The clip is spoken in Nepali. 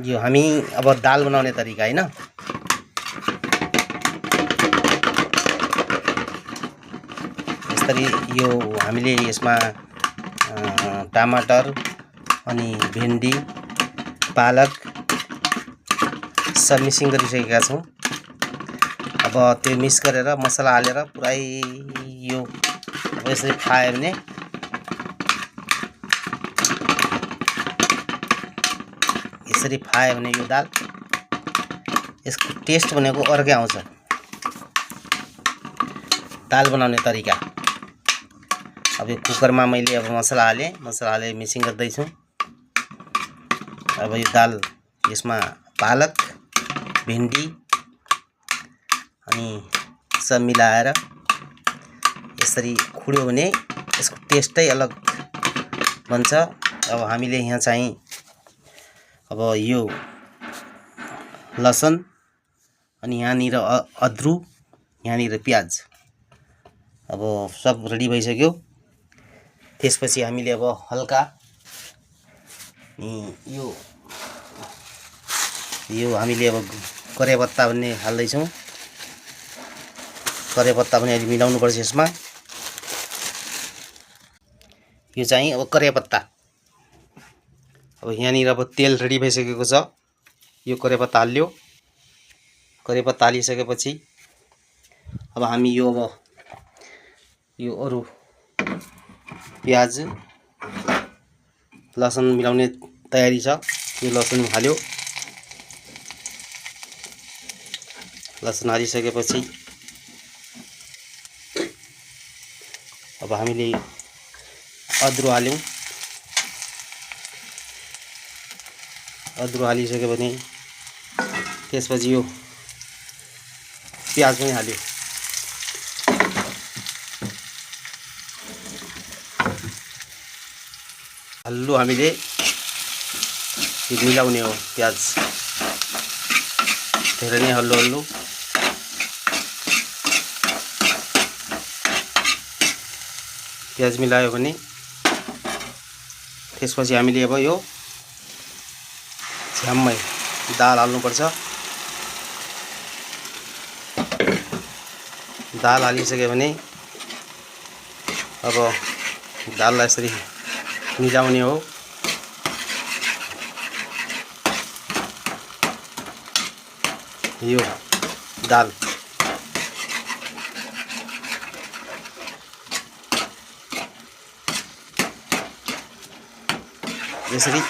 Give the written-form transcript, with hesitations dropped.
यो हामी अब दाल बनाउने तरिका हैन। यसरी यो हामीले यसमा टमाटर अनि भेन्डी पालक सब मिक्सिङ गरिसकेका छौं। अब त्यो मिक्स गरेर मसला हालेर पुरै यो यसरी फ्राई भने यसरी फ्राई भने यो दाल यसको टेस्ट भनेको अर्कै आउँछ। दाल बनाउने तरिका अब यो कुकरमा मैले अब मसला हाले मिक्सिङ गर्दै छु। अब यो दाल यसमा पालक भिन्डी अनि सब मिलाएर यसरी खुड्यो भने यसको टेस्टै अलग बन्छ। अब हामीले यहाँ चाहिँ अब यो लसन अनि यहाँनिर अदरु यहाँनिर प्याज अब सब रेडी भइसक्यो। त्यसपछि हामीले अब हल्का यो हामीले अब करिया पत्ता भन्ने हाल्दै छौं। करिया पत्ता पनि अलि मिलाउनु पर्छ यसमा। यो चाहिँ अब करिया पत्ता अब यहाँनिर अब तेल रेडी भइसकेको छ। यो करिया पत्ता हाल्यो। करिया पत्ता हालिसकेपछि अब हामी यो अरु प्याज लसन मिलाउने तयारी छ। यो लसन हाल्यो। लसन हालिसकेपछि अब हामीले अदरु हाल्यौं। अदरु हालिसक्यो भने त्यसपछि यो प्याज पनि हाल्यो। हल्लु हामीले यो मिलाउने हो। प्याज धेरै नै हल्लु प्याज मिलायो भने त्यसपछि हामीले अब यो झ्याम्मै दाल हाल्नु पर्छ। दाल हालिसक्यो भने अब दाललाई यसरी मिलाउने हो। यो दाल यसरी